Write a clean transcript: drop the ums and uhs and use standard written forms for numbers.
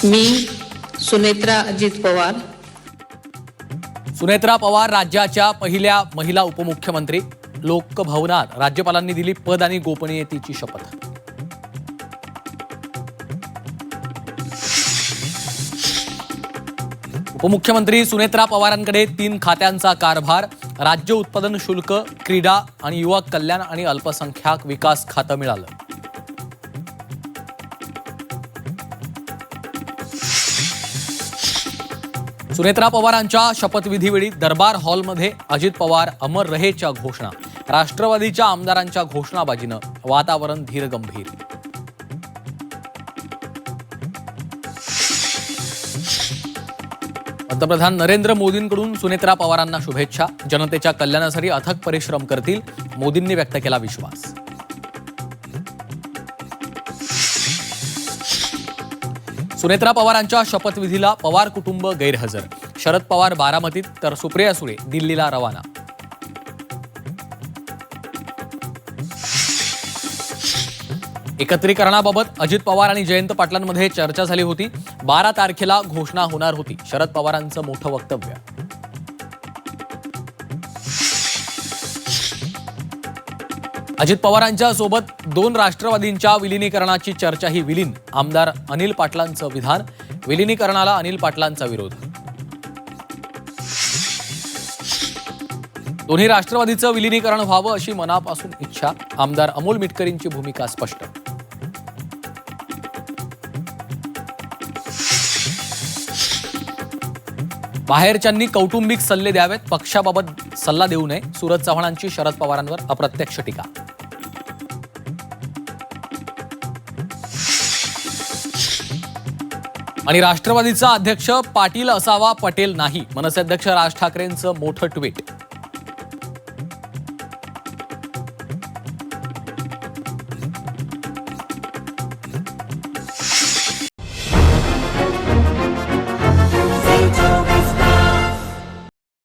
मी सुनेत्रा अजित पवार सुनेत्रा पवार राज्याच्या पहिल्या महिला उपमुख्यमंत्री. लोकभवनात राज्यपालांनी दिली पद आणि गोपनीयतेची शपथ. उपमुख्यमंत्री सुनेत्रा पवारांकडे 3 खात्यांचा कारभार. राज्य उत्पादन शुल्क, क्रीडा आणि युवा कल्याण आणि अल्पसंख्याक विकास खातं मिळालं. सुनेत्रा पवारांच्या शपथविधीवेळी दरबार हॉलमध्ये अजित पवार अमर रहेच्या घोषणा. राष्ट्रवादीच्या आमदारांच्या घोषणाबाजीनं वातावरण धीरगंभीर. पंतप्रधान नरेंद्र मोदींकडून सुनेत्रा पवारांना शुभेच्छा. जनतेच्या कल्याणासाठी अथक परिश्रम करतील, मोदींनी व्यक्त केला विश्वास. सुनेत्रा पवारांच्या शपथविधीला पवार कुटुंब गैरहजर. शरद पवार बारामतीत तर सुप्रिया सुळे दिल्लीला रवाना. एकत्रीकरणाबाबत अजित पवार आणि जयंत पाटलांमध्ये चर्चा झाली होती. 12 तारखेला घोषणा होणार होती. शरद पवारांचं मोठं वक्तव्य. अजित पवारांच्या सोबत 2 राष्ट्रवादींच्या विलिनीकरणाची चर्चाही विलीन. आमदार अनिल पाटलांचं विधान. विलिनीकरणाला अनिल पाटलांचा विरोध. दोन्ही राष्ट्रवादीचं विलिनीकरण व्हावं अशी मनापासून इच्छा. आमदार अमोल मिटकरींची भूमिका स्पष्ट. बाहेरच्यांनी कौटुंबिक सल्ले द्यावेत, पक्षाबाबत सल्ला देऊ नये. सूरज चव्हाणांची शरद पवारांवर अप्रत्यक्ष टीका. आणि राष्ट्रवादीचा अध्यक्ष पाटील असावा, पटेल नाही. मनसे अध्यक्ष राज ठाकरेंचं मोठं ट्विट.